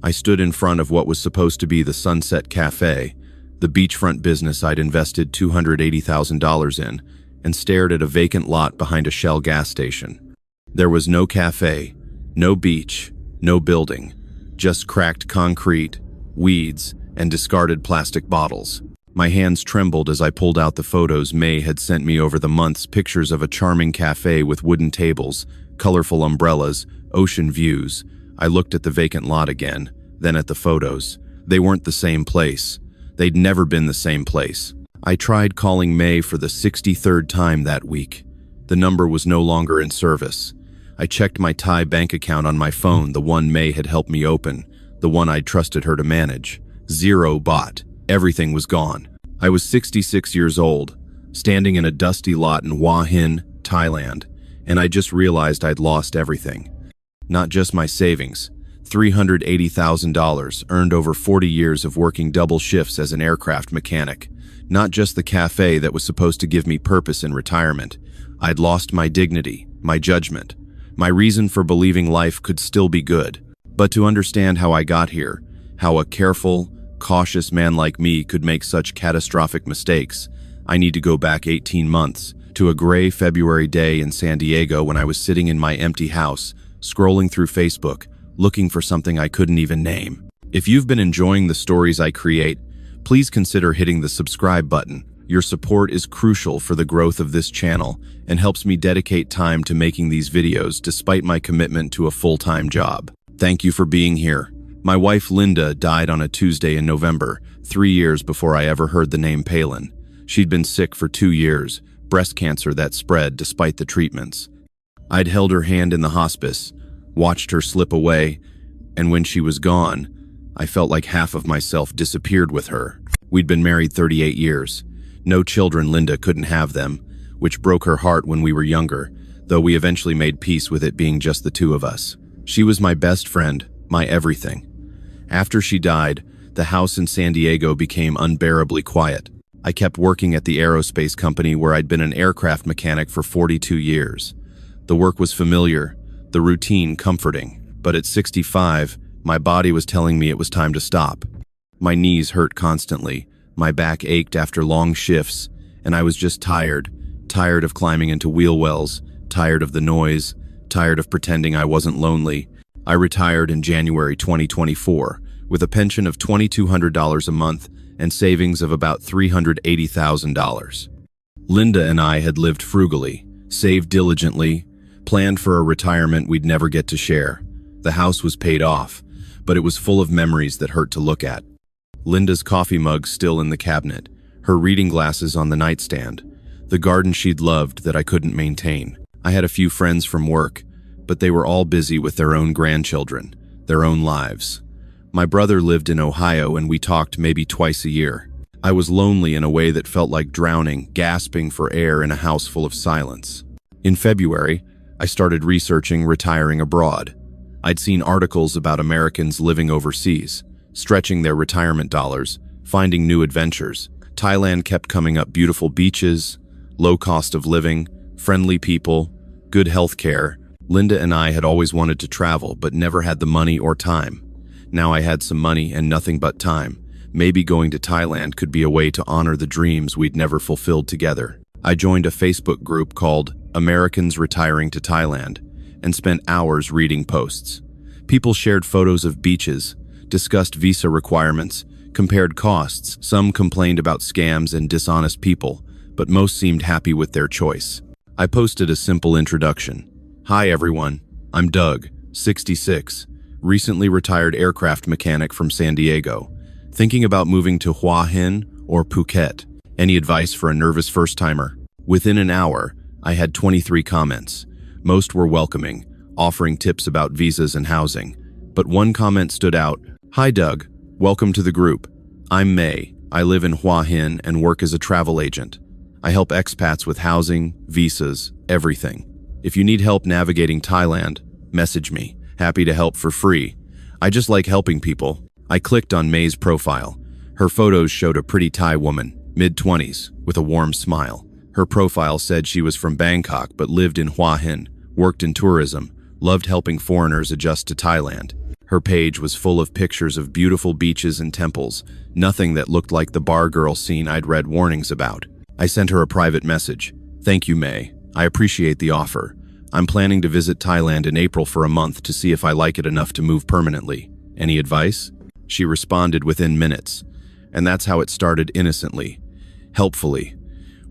I stood in front of what was supposed to be the Sunset Cafe, the beachfront business I'd invested $280,000 in, and stared at a vacant lot behind a Shell gas station. There was no cafe, no beach, no building, just cracked concrete, weeds, and discarded plastic bottles. My hands trembled as I pulled out the photos May had sent me over the months, pictures of a charming cafe with wooden tables, colorful umbrellas, ocean views. I looked at the vacant lot again, then at the photos. They weren't the same place. They'd never been the same place. I tried calling May for the 63rd time that week. The number was no longer in service. I checked my Thai bank account on my phone, the one May had helped me open, the one I'd trusted her to manage. 0 baht. Everything was gone. I was 66 years old, standing in a dusty lot in Hua Hin, Thailand, and I just realized I'd lost everything. Not just my savings, $380,000 earned over 40 years of working double shifts as an aircraft mechanic. Not just the cafe that was supposed to give me purpose in retirement. I'd lost my dignity, my judgment, my reason for believing life could still be good. But to understand how I got here, how a careful, cautious man like me could make such catastrophic mistakes, I need to go back 18 months to a gray February day in San Diego when I was sitting in my empty house, scrolling through Facebook, looking for something I couldn't even name. If you've been enjoying the stories I create, please consider hitting the subscribe button. Your support is crucial for the growth of this channel and helps me dedicate time to making these videos despite my commitment to a full-time job. Thank you for being here. My wife Linda died on a Tuesday in November, 3 years before I ever heard the name Palin. She'd been sick for 2 years, breast cancer that spread despite the treatments. I'd held her hand in the hospice, watched her slip away, and when she was gone, I felt like half of myself disappeared with her. We'd been married 38 years. No children, Linda couldn't have them, which broke her heart when we were younger, though we eventually made peace with it being just the two of us. She was my best friend, my everything. After she died, the house in San Diego became unbearably quiet. I kept working at the aerospace company where I'd been an aircraft mechanic for 42 years. The work was familiar, the routine comforting, but at 65, my body was telling me it was time to stop. My knees hurt constantly, my back ached after long shifts, and I was just tired of climbing into wheel wells, tired of the noise, tired of pretending I wasn't lonely. I retired in January 2024 with a pension of $2,200 a month and savings of about $380,000. Linda and I had lived frugally, saved diligently, planned for a retirement we'd never get to share. The house was paid off, but it was full of memories that hurt to look at. Linda's coffee mug still in the cabinet, her reading glasses on the nightstand, the garden she'd loved that I couldn't maintain. I had a few friends from work, but they were all busy with their own grandchildren, their own lives. My brother lived in Ohio and we talked maybe twice a year. I was lonely in a way that felt like drowning, gasping for air in a house full of silence. In February, I started researching retiring abroad. I'd seen articles about Americans living overseas, stretching their retirement dollars, finding new adventures. Thailand kept coming up: beautiful beaches, low cost of living, friendly people, good health care. Linda and I had always wanted to travel, but never had the money or time. Now I had some money and nothing but time. Maybe going to Thailand could be a way to honor the dreams we'd never fulfilled together. I joined a Facebook group called Americans Retiring to Thailand and spent hours reading posts. People shared photos of beaches, discussed visa requirements, compared costs. Some complained about scams and dishonest people, but most seemed happy with their choice. I posted a simple introduction. Hi everyone, I'm Doug, 66, recently retired aircraft mechanic from San Diego, thinking about moving to Hua Hin or Phuket. Any advice for a nervous first-timer? Within an hour, I had 23 comments. Most were welcoming, offering tips about visas and housing. But one comment stood out. Hi Doug, welcome to the group. I'm May. I live in Hua Hin and work as a travel agent. I help expats with housing, visas, everything. If you need help navigating Thailand, message me. Happy to help for free. I just like helping people. I clicked on May's profile. Her photos showed a pretty Thai woman, mid-20s, with a warm smile. Her profile said she was from Bangkok but lived in Hua Hin, worked in tourism, loved helping foreigners adjust to Thailand. Her page was full of pictures of beautiful beaches and temples, nothing that looked like the bar girl scene I'd read warnings about. I sent her a private message. "Thank you, May. I appreciate the offer. I'm planning to visit Thailand in April for a month to see if I like it enough to move permanently. Any advice?" She responded within minutes. And that's how it started, innocently, helpfully,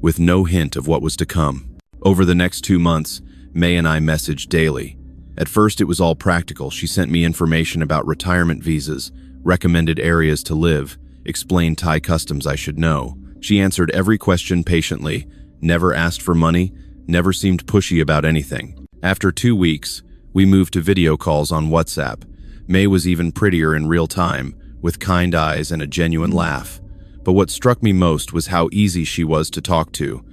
with no hint of what was to come. Over the next 2 months, May and I messaged daily. At first it was all practical. She sent me information about retirement visas, recommended areas to live, explained Thai customs I should know. She answered every question patiently, never asked for money, never seemed pushy about anything. After 2 weeks, we moved to video calls on WhatsApp. May was even prettier in real time, with kind eyes and a genuine laugh. But what struck me most was how easy she was to talk to.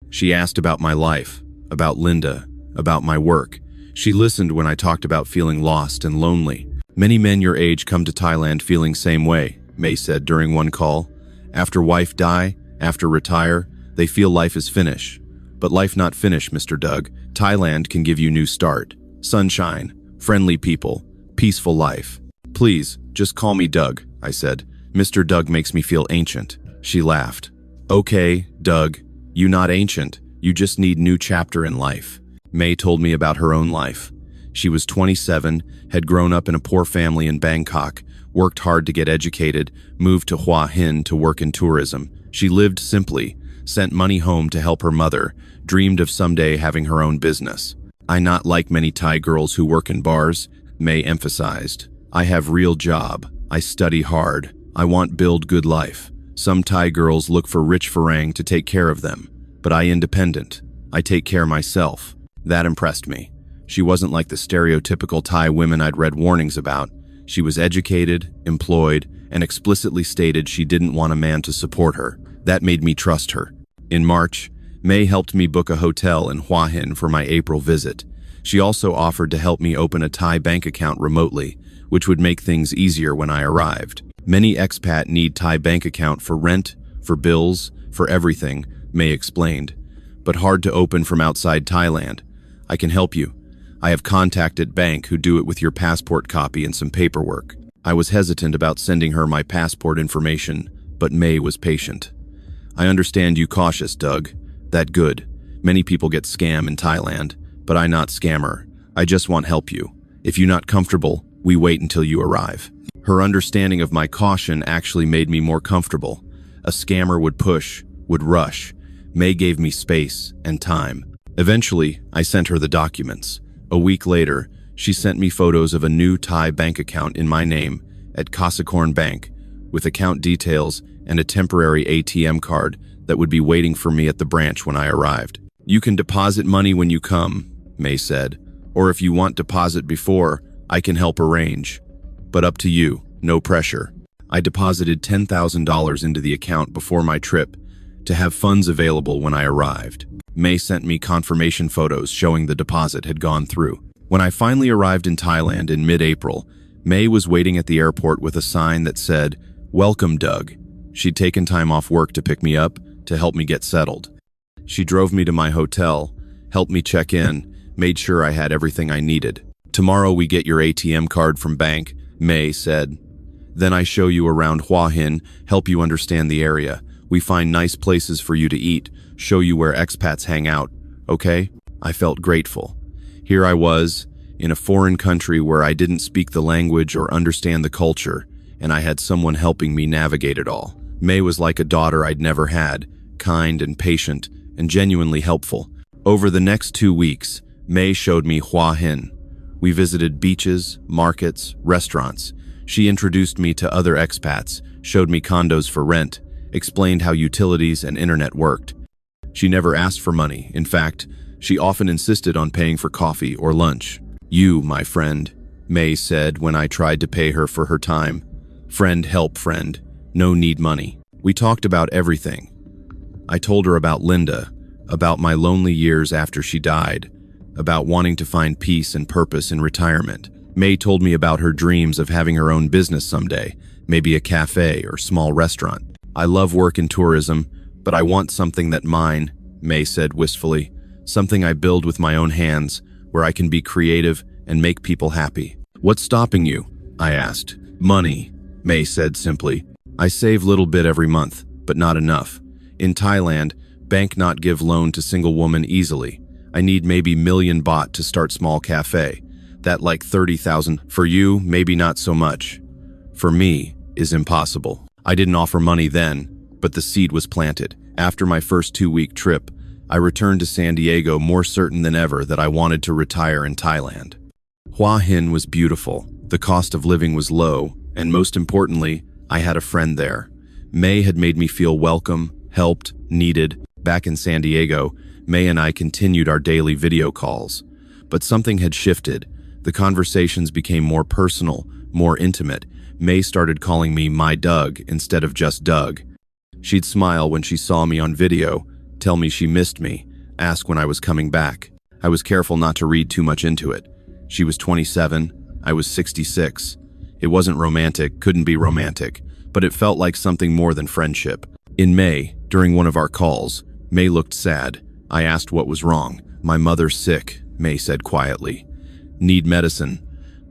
She asked about my life, about Linda, about my work. She listened when I talked about feeling lost and lonely. "Many men your age come to Thailand feeling same way," May said during one call. "After wife die, after retire, they feel life is finished. But life not finished, Mr. Doug. Thailand can give you new start. Sunshine, friendly people, peaceful life. Please, just call me Doug," I said. "Mr. Doug makes me feel ancient." She laughed. "Okay, Doug, you not ancient. You just need new chapter in life." May told me about her own life. She was 27, had grown up in a poor family in Bangkok, worked hard to get educated, moved to Hua Hin to work in tourism. She lived simply, sent money home to help her mother, dreamed of someday having her own business. "I not like many Thai girls who work in bars," May emphasized. "I have real job. I study hard. I want build good life. Some Thai girls look for rich farang to take care of them, but I independent. I take care myself." That impressed me. She wasn't like the stereotypical Thai women I'd read warnings about. She was educated, employed, and explicitly stated she didn't want a man to support her. That made me trust her. In March, May helped me book a hotel in Hua Hin for my April visit. She also offered to help me open a Thai bank account remotely, which would make things easier when I arrived. "Many expat need Thai bank account for rent, for bills, for everything," May explained. "But hard to open from outside Thailand. I can help you. I have contacted bank who do it with your passport copy and some paperwork." I was hesitant about sending her my passport information, but May was patient. "I understand you cautious, Doug. That good. Many people get scam in Thailand, but I not scammer. I just want help you. If you not comfortable, we wait until you arrive." Her understanding of my caution actually made me more comfortable. A scammer would push, would rush. May gave me space and time. Eventually, I sent her the documents. A week later, she sent me photos of a new Thai bank account in my name at Kasikorn Bank, with account details and a temporary ATM card that would be waiting for me at the branch when I arrived. "You can deposit money when you come," May said, "or if you want deposit before, I can help arrange. But up to you, no pressure." I deposited $10,000 into the account before my trip to have funds available when I arrived. May sent me confirmation photos showing the deposit had gone through. When I finally arrived in Thailand in mid-April, May was waiting at the airport with a sign that said, "Welcome, Doug." She'd taken time off work to pick me up, to help me get settled. She drove me to my hotel, helped me check in, made sure I had everything I needed. "Tomorrow we get your ATM card from bank," May said. "Then I show you around Hua Hin, help you understand the area. We find nice places for you to eat, show you where expats hang out, okay?" I felt grateful. Here I was, in a foreign country where I didn't speak the language or understand the culture, and I had someone helping me navigate it all. May was like a daughter I'd never had, kind and patient, and genuinely helpful. Over the next 2 weeks, May showed me Hua Hin. We visited beaches, markets, restaurants. She introduced me to other expats, showed me condos for rent, explained how utilities and internet worked. She never asked for money. In fact, she often insisted on paying for coffee or lunch. "You, my friend," May said when I tried to pay her for her time. "Friend help friend. No need money." We talked about everything. I told her about Linda, about my lonely years after she died, about wanting to find peace and purpose in retirement. May told me about her dreams of having her own business someday, maybe a cafe or small restaurant. "I love work in tourism, but I want something that mine," May said wistfully. "Something I build with my own hands, where I can be creative and make people happy." "What's stopping you?" I asked. Money, May said simply. I save little bit every month, but not enough. In Thailand, bank not give loan to single woman easily. I need maybe million baht to start small cafe. That like 30,000. For you, maybe not so much. For me, is impossible. I didn't offer money then, but the seed was planted. After my first 2-week trip, I returned to San Diego more certain than ever that I wanted to retire in Thailand. Hua Hin was beautiful, the cost of living was low, and most importantly, I had a friend there. May had made me feel welcome, helped, needed. Back in San Diego, May and I continued our daily video calls. But something had shifted. The conversations became more personal, more intimate. May started calling me my Doug instead of just Doug. She'd smile when she saw me on video, tell me she missed me, ask when I was coming back. I was careful not to read too much into it. She was 27, I was 66. It wasn't romantic, couldn't be romantic, but it felt like something more than friendship. In May, during one of our calls, May looked sad. I asked what was wrong. My mother's sick, May said quietly. Need medicine,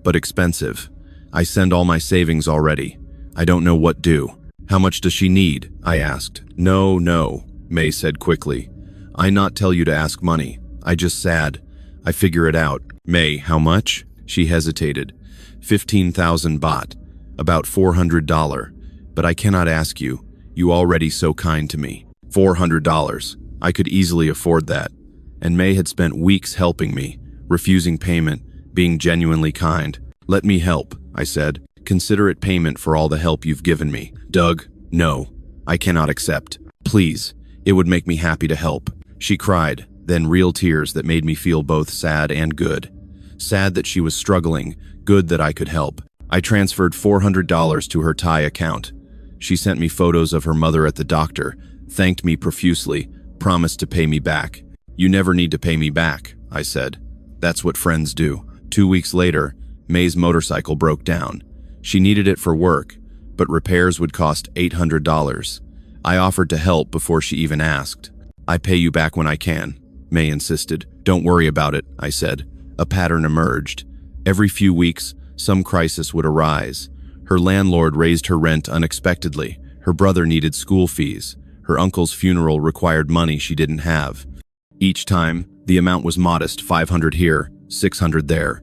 but expensive. I send all my savings already. I don't know what do. How much does she need? I asked. No, May said quickly. I not tell you to ask money. I just sad. I figure it out. May, how much? She hesitated. 15,000 baht, about $400. But I cannot ask you. You already so kind to me. $400. I could easily afford that. And May had spent weeks helping me, refusing payment, being genuinely kind. Let me help, I said. Consider it payment for all the help you've given me. Doug, no, I cannot accept. Please, it would make me happy to help. She cried, then real tears that made me feel both sad and good. Sad that she was struggling, good that I could help. I transferred $400 to her Thai account. She sent me photos of her mother at the doctor, thanked me profusely, promised to pay me back. You never need to pay me back, I said. That's what friends do. 2 weeks later, May's motorcycle broke down. She needed it for work, but repairs would cost $800. I offered to help before she even asked. I pay you back when I can, May insisted. Don't worry about it, I said. A pattern emerged. Every few weeks, some crisis would arise. Her landlord raised her rent unexpectedly. Her brother needed school fees. Her uncle's funeral required money she didn't have. Each time, the amount was modest, 500 here, 600 there.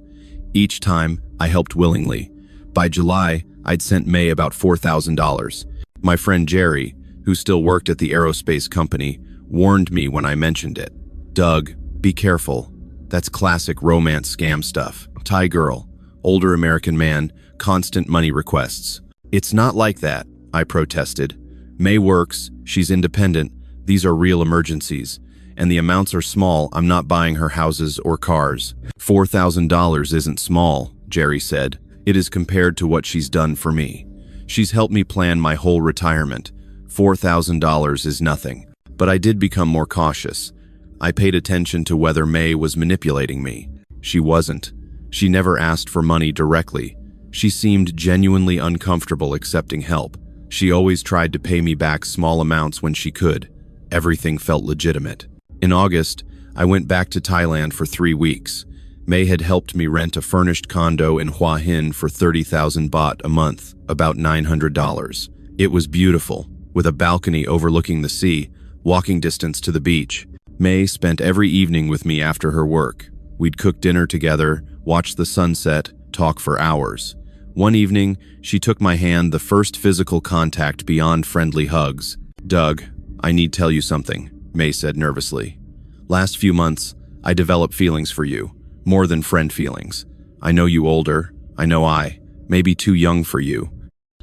Each time, I helped willingly. By July, I'd sent May about $4,000. My friend Jerry, who still worked at the aerospace company, warned me when I mentioned it. Doug, be careful. That's classic romance scam stuff. Thai girl, older American man, constant money requests. It's not like that, I protested. May works, she's independent, these are real emergencies. And the amounts are small, I'm not buying her houses or cars. $4,000 isn't small, Jerry said. It is compared to what she's done for me. She's helped me plan my whole retirement. $4,000 is nothing. But I did become more cautious. I paid attention to whether May was manipulating me. She wasn't. She never asked for money directly. She seemed genuinely uncomfortable accepting help. She always tried to pay me back small amounts when she could. Everything felt legitimate. In August, I went back to Thailand for 3 weeks. May had helped me rent a furnished condo in Hua Hin for 30,000 baht a month, about $900. It was beautiful, with a balcony overlooking the sea, walking distance to the beach. May spent every evening with me after her work. We'd cook dinner together, watch the sunset, talk for hours. One evening, she took my hand, the first physical contact beyond friendly hugs. Doug, I need tell you something, May said nervously. Last few months, I developed feelings for you. More than friend feelings. I know you older, I know I, maybe too young for you,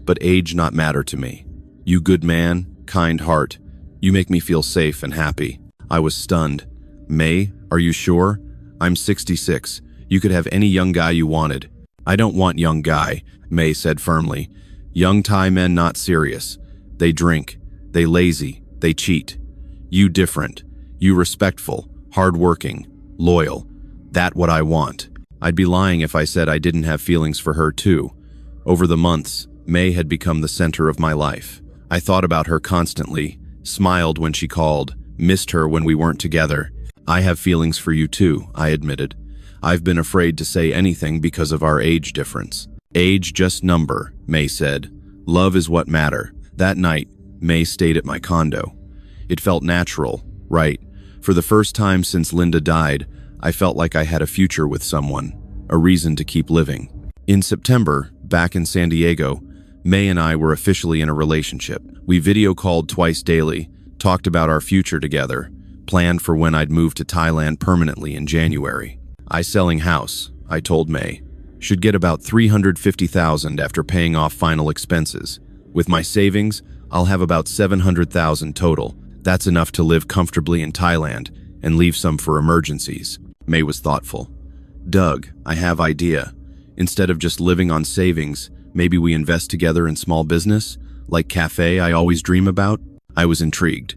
but age not matter to me. You good man, kind heart, you make me feel safe and happy. I was stunned. May, are you sure? I'm 66, you could have any young guy you wanted. I don't want young guy, May said firmly. Young Thai men not serious. They drink, they lazy, they cheat. You different, you respectful, hardworking, loyal. That what I want. I'd be lying if I said I didn't have feelings for her too. Over the months, May had become the center of my life. I thought about her constantly, smiled when she called, missed her when we weren't together. I have feelings for you too, I admitted. I've been afraid to say anything because of our age difference. Age just number, May said. Love is what matter. That night, May stayed at my condo. It felt natural, right? For the first time since Linda died, I felt like I had a future with someone, a reason to keep living. In September, back in San Diego, May and I were officially in a relationship. We video called twice daily, talked about our future together, planned for when I'd move to Thailand permanently in January. I selling house, I told May. Should get about $350,000 after paying off final expenses. With my savings, I'll have about $700,000 total. That's enough to live comfortably in Thailand and leave some for emergencies. May was thoughtful. Doug, I have idea. Instead of just living on savings, maybe we invest together in small business, like cafe I always dream about? I was intrigued.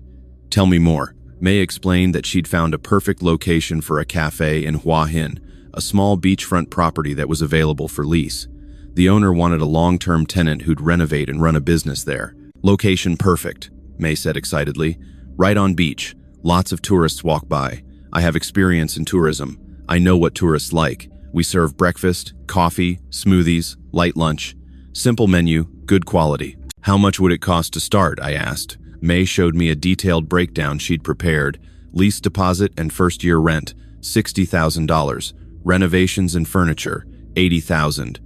Tell me more. May explained that she'd found a perfect location for a cafe in Hua Hin, a small beachfront property that was available for lease. The owner wanted a long-term tenant who'd renovate and run a business there. Location perfect, May said excitedly. Right on beach. Lots of tourists walk by. I have experience in tourism. I know what tourists like. We serve breakfast, coffee, smoothies, light lunch. Simple menu, good quality. How much would it cost to start? I asked. May showed me a detailed breakdown she'd prepared. Lease deposit and first-year rent, $60,000. Renovations and furniture, $80,000.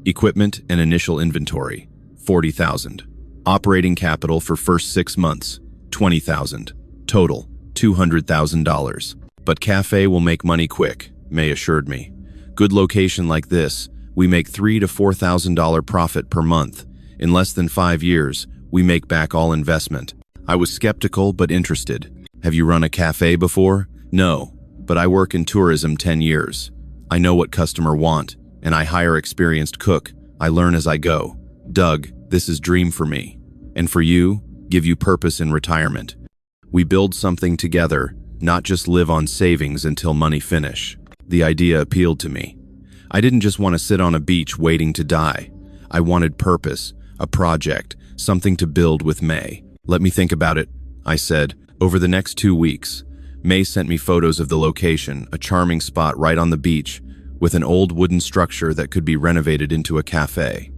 Equipment and initial inventory, $40,000. Operating capital for first 6 months, $20,000. Total, $200,000. But cafe will make money quick, May assured me. Good location like this, we make $3,000 to $4,000 profit per month. In less than 5 years, we make back all investment. I was skeptical but interested. Have you run a cafe before? No, but I work in tourism 10 years. I know what customer want, and I hire experienced cook. I learn as I go. Doug, this is dream for me. And for you, give you purpose in retirement. We build something together, not just live on savings until money finish. The idea appealed to me. I didn't just want to sit on a beach waiting to die. I wanted purpose, a project, something to build with May. Let me think about it, I said. Over the next 2 weeks, May sent me photos of the location, a charming spot right on the beach, with an old wooden structure that could be renovated into a cafe.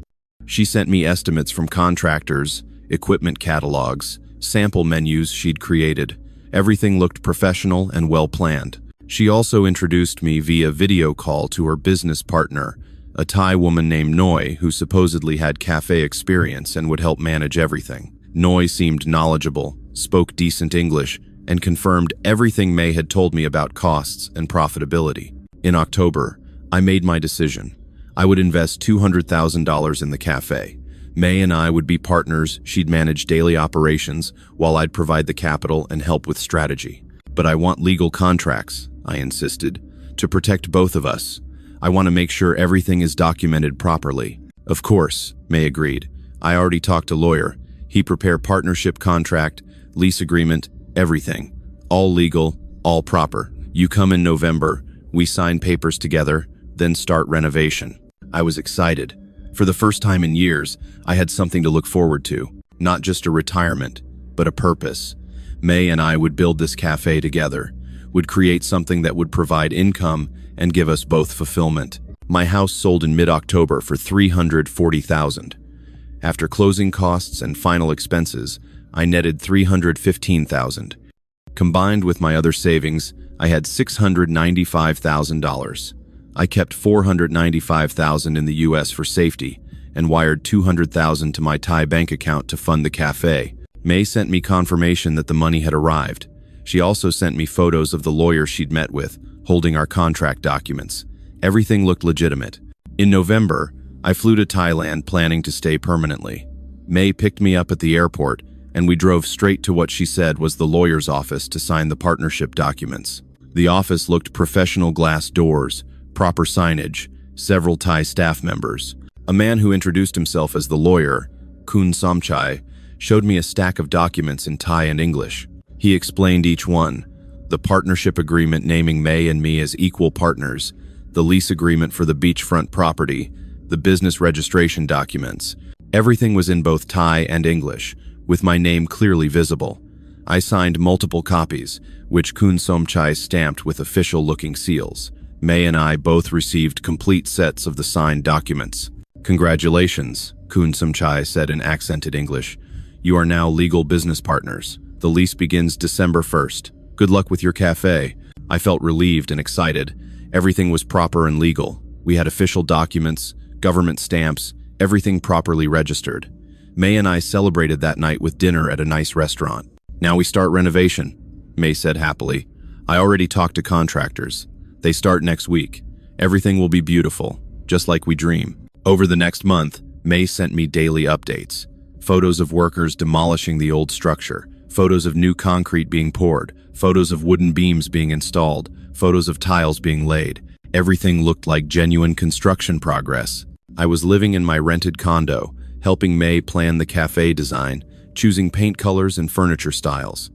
She sent me estimates from contractors, equipment catalogs, sample menus she'd created. Everything looked professional and well-planned. She also introduced me via video call to her business partner, a Thai woman named Noi who supposedly had cafe experience and would help manage everything. Noi seemed knowledgeable, spoke decent English, and confirmed everything May had told me about costs and profitability. In October, I made my decision. I would invest $200,000 in the cafe. May and I would be partners. She'd manage daily operations while I'd provide the capital and help with strategy. But I want legal contracts, I insisted, to protect both of us. I want to make sure everything is documented properly. Of course, May agreed. I already talked to a lawyer. He prepared partnership contract, lease agreement, everything. All legal, all proper. You come in November, we sign papers together, then start renovation. I was excited. For the first time in years, I had something to look forward to. Not just a retirement, but a purpose. May and I would build this cafe together, would create something that would provide income and give us both fulfillment. My house sold in mid-October for $340,000. After closing costs and final expenses, I netted $315,000. Combined with my other savings, I had $695,000. I kept $495,000 in the US for safety and wired $200,000 to my Thai bank account to fund the cafe. May sent me confirmation that the money had arrived. She also sent me photos of the lawyer she'd met with, holding our contract documents. Everything looked legitimate. In November, I flew to Thailand planning to stay permanently. May picked me up at the airport, and we drove straight to what she said was the lawyer's office to sign the partnership documents. The office looked professional, glass doors, proper signage, several Thai staff members. A man who introduced himself as the lawyer, Kun Somchai, showed me a stack of documents in Thai and English. He explained each one: the partnership agreement naming May and me as equal partners, the lease agreement for the beachfront property, the business registration documents. Everything was in both Thai and English, with my name clearly visible. I signed multiple copies, which Kun Somchai stamped with official-looking seals. May and I both received complete sets of the signed documents. "Congratulations," Kun Sumchai said in accented English. "You are now legal business partners. The lease begins December 1st. Good luck with your cafe." I felt relieved and excited. Everything was proper and legal. We had official documents, government stamps, everything properly registered. May and I celebrated that night with dinner at a nice restaurant. "Now we start renovation," May said happily. "I already talked to contractors. They start next week. Everything will be beautiful, just like we dream." Over the next month, May sent me daily updates. Photos of workers demolishing the old structure, photos of new concrete being poured, photos of wooden beams being installed, photos of tiles being laid. Everything looked like genuine construction progress. I was living in my rented condo, helping May plan the cafe design, choosing paint colors and furniture styles.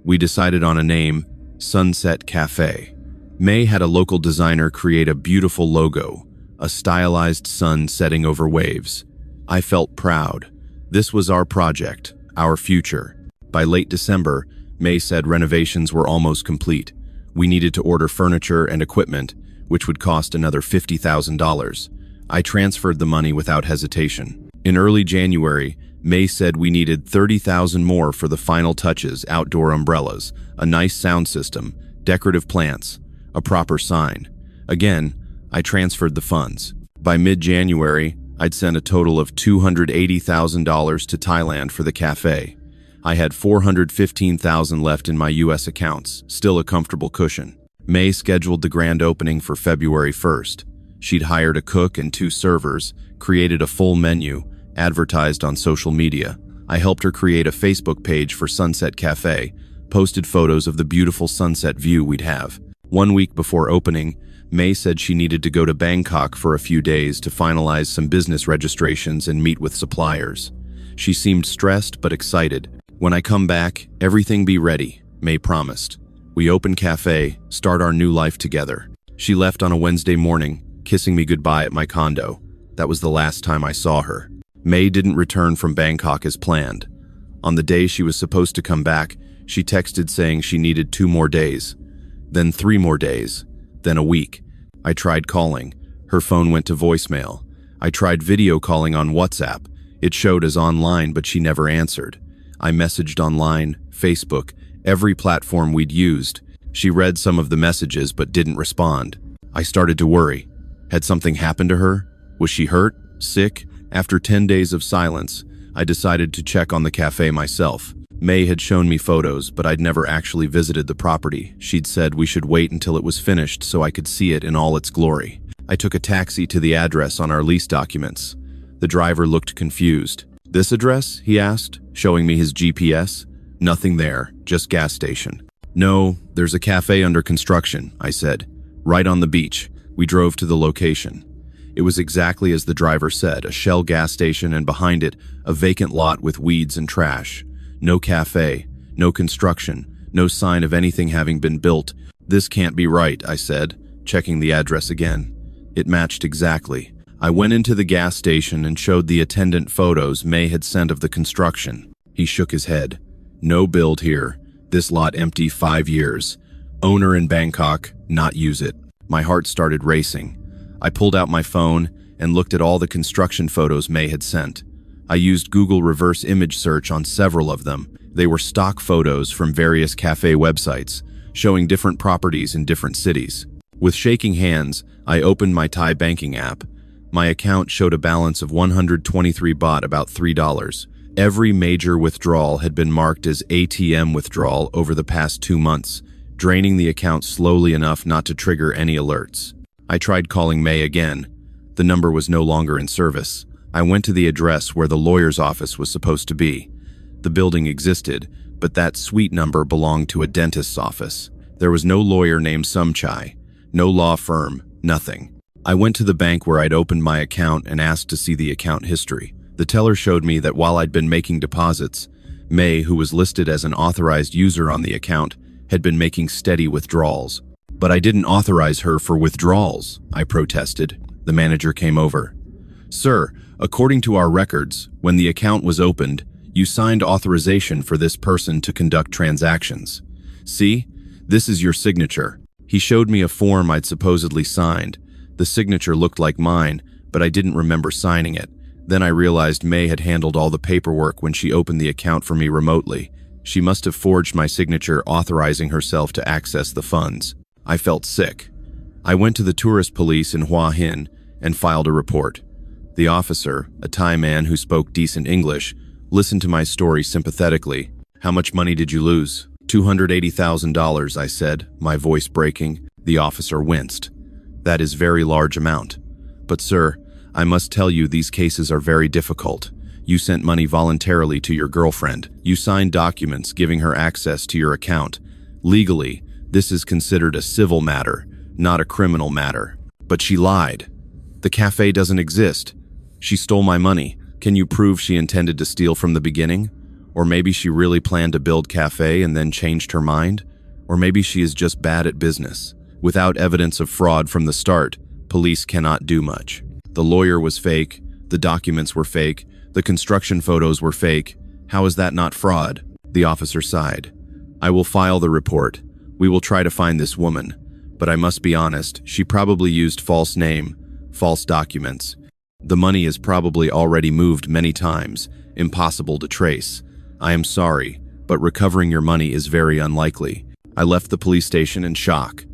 We decided on a name, Sunset Cafe. May had a local designer create a beautiful logo, a stylized sun setting over waves. I felt proud. This was our project, our future. By late December, May said renovations were almost complete. We needed to order furniture and equipment, which would cost another $50,000. I transferred the money without hesitation. In early January, May said we needed $30,000 more for the final touches: outdoor umbrellas, a nice sound system, decorative plants, a proper sign. Again, I transferred the funds. By mid-January, I'd sent a total of $280,000 to Thailand for the cafe. I had $415,000 left in my US accounts, still a comfortable cushion. May scheduled the grand opening for February 1st. She'd hired a cook and 2 servers, created a full menu, advertised on social media. I helped her create a Facebook page for Sunset Cafe, posted photos of the beautiful sunset view we'd have. 1 week before opening, May said she needed to go to Bangkok for a few days to finalize some business registrations and meet with suppliers. She seemed stressed but excited. "When I come back, everything be ready," May promised. We open cafe, start our new life together. She left on a Wednesday morning, kissing me goodbye at my condo. That was the last time I saw her. May didn't return from Bangkok as planned. On the day she was supposed to come back, she texted saying she needed 2 more days, then 3 more days, then a week. I tried calling. Her phone went to voicemail. I tried video calling on WhatsApp. It showed as online, but she never answered. I messaged online, Facebook, every platform we'd used. She read some of the messages but didn't respond. I started to worry. Had something happened to her? Was she hurt? Sick? After 10 days of silence, I decided to check on the cafe myself. May had shown me photos, but I'd never actually visited the property. She'd said we should wait until it was finished so I could see it in all its glory. I took a taxi to the address on our lease documents. The driver looked confused. "This address?" he asked, showing me his GPS. "Nothing there, just gas station." "No, there's a cafe under construction," I said. "Right on the beach." We drove to the location. It was exactly as the driver said, a Shell gas station, and behind it, a vacant lot with weeds and trash. No cafe, no construction, no sign of anything having been built. "This can't be right," I said, checking the address again. It matched exactly. I went into the gas station and showed the attendant photos May had sent of the construction. He shook his head. "No build here. This lot empty 5 years. Owner in Bangkok, not use it." My heart started racing. I pulled out my phone and looked at all the construction photos May had sent. I used Google reverse image search on several of them. They were stock photos from various cafe websites, showing different properties in different cities. With shaking hands, I opened my Thai banking app. My account showed a balance of 123 baht, about $3. Every major withdrawal had been marked as ATM withdrawal over the past 2 months, draining the account slowly enough not to trigger any alerts. I tried calling May again. The number was no longer in service. I went to the address where the lawyer's office was supposed to be. The building existed, but that suite number belonged to a dentist's office. There was no lawyer named Sumchai, no law firm, nothing. I went to the bank where I'd opened my account and asked to see the account history. The teller showed me that while I'd been making deposits, May, who was listed as an authorized user on the account, had been making steady withdrawals. "But I didn't authorize her for withdrawals," I protested. The manager came over. "Sir, according to our records, when the account was opened, you signed authorization for this person to conduct transactions. See, this is your signature." He showed me a form I'd supposedly signed. The signature looked like mine, but I didn't remember signing it. Then I realized May had handled all the paperwork when she opened the account for me remotely. She must have forged my signature authorizing herself to access the funds. I felt sick. I went to the tourist police in Hua Hin and filed a report. The officer, a Thai man who spoke decent English, listened to my story sympathetically. "How much money did you lose?" $280,000, I said, my voice breaking. The officer winced. "That is very large amount. But sir, I must tell you these cases are very difficult. You sent money voluntarily to your girlfriend. You signed documents giving her access to your account. Legally, this is considered a civil matter, not a criminal matter. But she lied. The cafe doesn't exist. She stole my money. Can you prove she intended to steal from the beginning? Or maybe she really planned to build cafe and then changed her mind? Or maybe she is just bad at business. Without evidence of fraud from the start, police cannot do much. The lawyer was fake. The documents were fake. The construction photos were fake. How is that not fraud?" The officer sighed. "I will file the report. We will try to find this woman. But I must be honest, she probably used false name, false documents. The money is probably already moved many times, impossible to trace. I am sorry, but recovering your money is very unlikely." I left the police station in shock.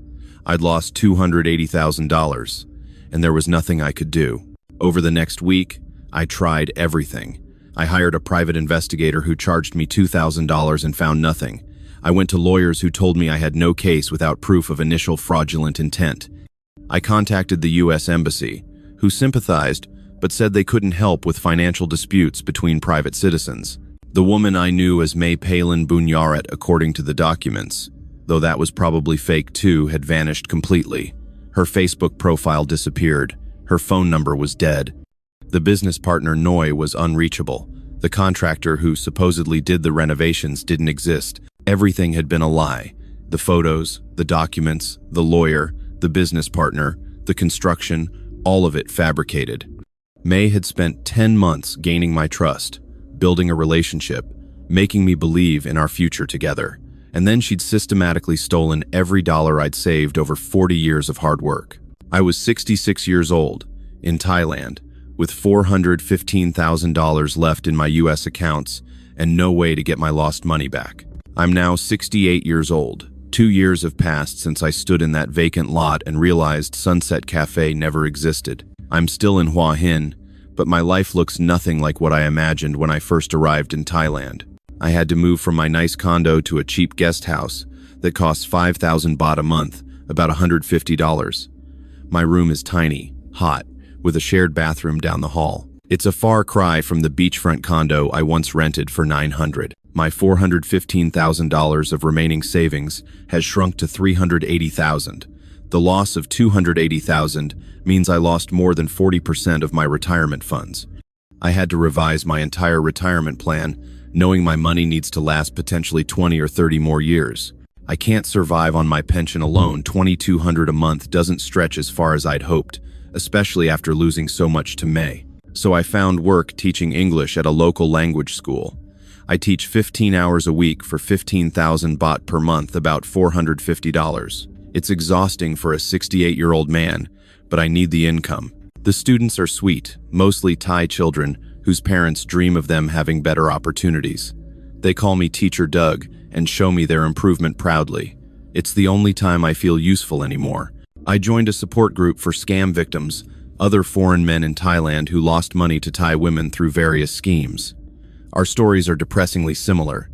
I'd lost $280,000, and there was nothing I could do. Over the next week, I tried everything. I hired a private investigator who charged me $2,000 and found nothing. I went to lawyers who told me I had no case without proof of initial fraudulent intent. I contacted the U.S. Embassy, who sympathized but said they couldn't help with financial disputes between private citizens. The woman I knew as May Palin Bunyarat, according to the documents, though that was probably fake too, had vanished completely. Her Facebook profile disappeared. Her phone number was dead. The business partner Noi was unreachable. The contractor who supposedly did the renovations didn't exist. Everything had been a lie. The photos, the documents, the lawyer, the business partner, the construction, all of it fabricated. May had spent 10 months gaining my trust, building a relationship, making me believe in our future together. And then she'd systematically stolen every dollar I'd saved over 40 years of hard work. I was 66 years old, in Thailand, with $415,000 left in my US accounts and no way to get my lost money back. I'm now 68 years old. 2 years have passed since I stood in that vacant lot and realized Sunset Cafe never existed. I'm still in Hua Hin, but my life looks nothing like what I imagined when I first arrived in Thailand. I had to move from my nice condo to a cheap guest house that costs 5,000 baht a month, about $150. My room is tiny, hot, with a shared bathroom down the hall. It's a far cry from the beachfront condo I once rented for $900. My $415,000 of remaining savings has shrunk to $380,000. The loss of $280,000 means I lost more than 40% of my retirement funds. I had to revise my entire retirement plan, knowing my money needs to last potentially 20 or 30 more years. I can't survive on my pension alone. $2,200 a month doesn't stretch as far as I'd hoped, especially after losing so much to May. So I found work teaching English at a local language school. I teach 15 hours a week for 15,000 baht per month, about $450. It's exhausting for a 68-year-old man, but I need the income. The students are sweet, mostly Thai children whose parents dream of them having better opportunities. They call me Teacher Doug and show me their improvement proudly. It's the only time I feel useful anymore. I joined a support group for scam victims, other foreign men in Thailand who lost money to Thai women through various schemes. Our stories are depressingly similar.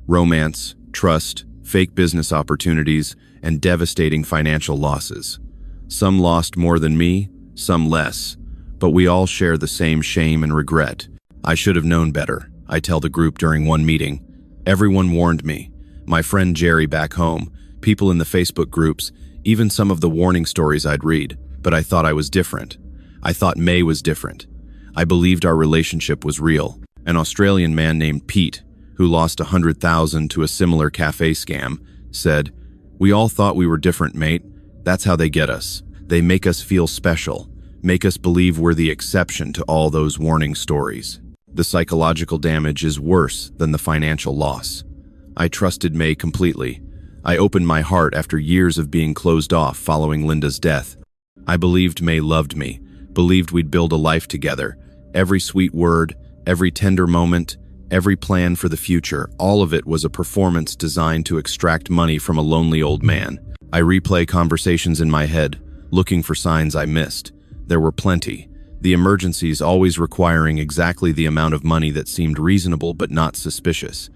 Romance, trust, fake business opportunities, and devastating financial losses. Some lost more than me, some less, but we all share the same shame and regret. I should have known better, I tell the group during one meeting. Everyone warned me. My friend Jerry back home, people in the Facebook groups, even some of the warning stories I'd read, but I thought I was different. I thought May was different. I believed our relationship was real. An Australian man named Pete, who lost $100,000 to a similar cafe scam, said, "We all thought we were different, mate. That's how they get us. They make us feel special, make us believe we're the exception to all those warning stories." The psychological damage is worse than the financial loss. I trusted May completely. I opened my heart after years of being closed off following Linda's death. I believed May loved me, believed we'd build a life together. Every sweet word, every tender moment, every plan for the future, all of it was a performance designed to extract money from a lonely old man. I replay conversations in my head, looking for signs I missed. There were plenty. The emergencies always requiring exactly the amount of money that seemed reasonable but not suspicious.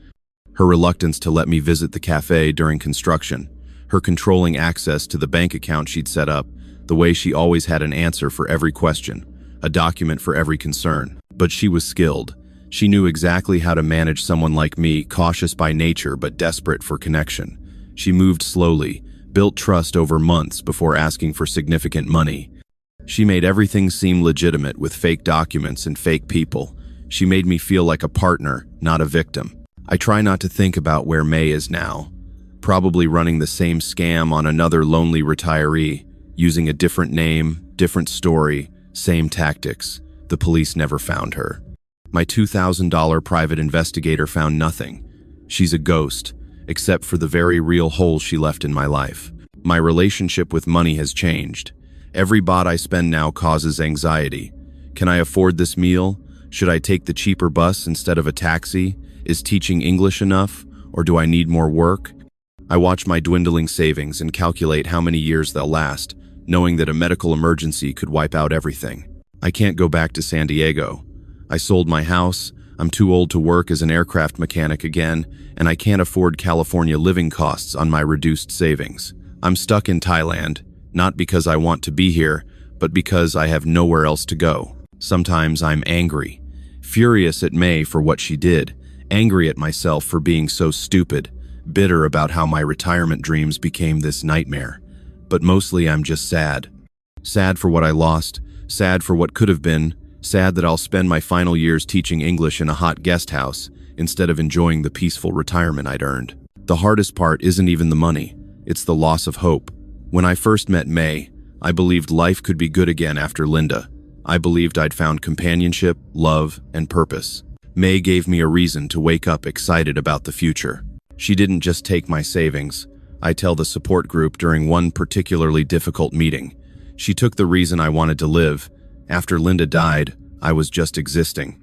Her reluctance to let me visit the cafe during construction. Her controlling access to the bank account she'd set up. The way she always had an answer for every question. A document for every concern. But she was skilled. She knew exactly how to manage someone like me, cautious by nature but desperate for connection. She moved slowly, built trust over months before asking for significant money. She made everything seem legitimate with fake documents and fake people. She made me feel like a partner, not a victim. I try not to think about where May is now. Probably running the same scam on another lonely retiree, using a different name, different story, same tactics. The police never found her. My $2,000 private investigator found nothing. She's a ghost, except for the very real hole she left in my life. My relationship with money has changed. Every baht I spend now causes anxiety. Can I afford this meal? Should I take the cheaper bus instead of a taxi? Is teaching English enough, or do I need more work? I watch my dwindling savings and calculate how many years they'll last, knowing that a medical emergency could wipe out everything. I can't go back to San Diego. I sold my house, I'm too old to work as an aircraft mechanic again, and I can't afford California living costs on my reduced savings. I'm stuck in Thailand, not because I want to be here, but because I have nowhere else to go. Sometimes I'm angry, furious at May for what she did, angry at myself for being so stupid, bitter about how my retirement dreams became this nightmare. But mostly I'm just sad. Sad for what I lost, sad for what could have been, sad that I'll spend my final years teaching English in a hot guest house instead of enjoying the peaceful retirement I'd earned. The hardest part isn't even the money, it's the loss of hope. When I first met May, I believed life could be good again after Linda. I believed I'd found companionship, love, and purpose. May gave me a reason to wake up excited about the future. She didn't just take my savings. I tell the support group during one particularly difficult meeting. She took the reason I wanted to live. After Linda died, I was just existing.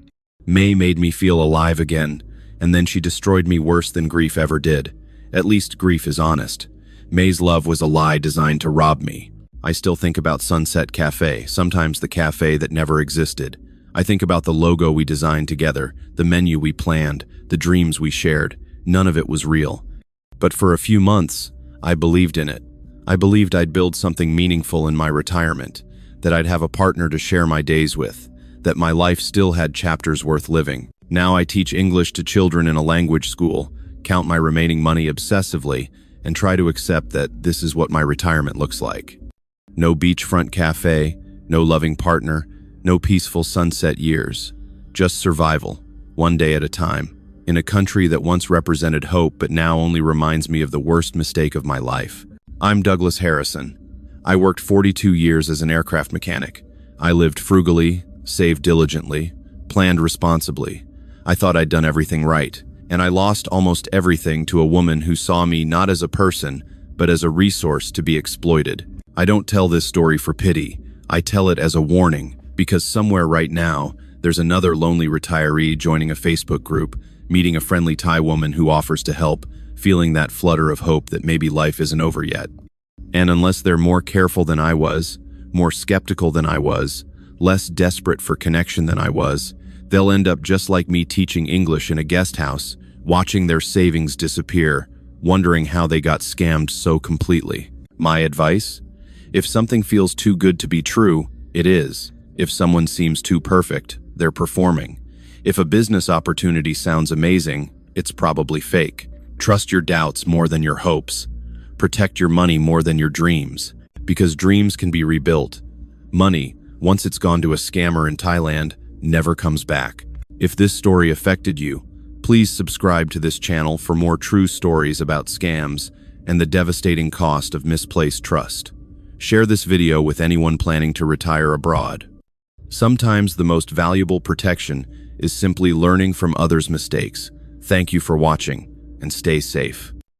May made me feel alive again, and then she destroyed me worse than grief ever did. At least grief is honest. May's love was a lie designed to rob me. I still think about Sunset Cafe, sometimes the cafe that never existed. I think about the logo we designed together, the menu we planned, the dreams we shared. None of it was real. But for a few months, I believed in it. I believed I'd build something meaningful in my retirement, that I'd have a partner to share my days with, that my life still had chapters worth living. Now I teach English to children in a language school, count my remaining money obsessively, and try to accept that this is what my retirement looks like. No beachfront cafe, no loving partner, no peaceful sunset years. Just survival, one day at a time, in a country that once represented hope but now only reminds me of the worst mistake of my life. I'm Douglas Harrison. I worked 42 years as an aircraft mechanic. I lived frugally, saved diligently, planned responsibly. I thought I'd done everything right, and I lost almost everything to a woman who saw me not as a person, but as a resource to be exploited. I don't tell this story for pity. I tell it as a warning, because somewhere right now, there's another lonely retiree joining a Facebook group, meeting a friendly Thai woman who offers to help, feeling that flutter of hope that maybe life isn't over yet. And unless they're more careful than I was, more skeptical than I was, less desperate for connection than I was, they'll end up just like me teaching English in a guest house, watching their savings disappear, wondering how they got scammed so completely. My advice? If something feels too good to be true, it is. If someone seems too perfect, they're performing. If a business opportunity sounds amazing, it's probably fake. Trust your doubts more than your hopes. Protect your money more than your dreams, because dreams can be rebuilt. Money, once it's gone to a scammer in Thailand, never comes back. If this story affected you, please subscribe to this channel for more true stories about scams and the devastating cost of misplaced trust. Share this video with anyone planning to retire abroad. Sometimes the most valuable protection is simply learning from others' mistakes. Thank you for watching, and stay safe.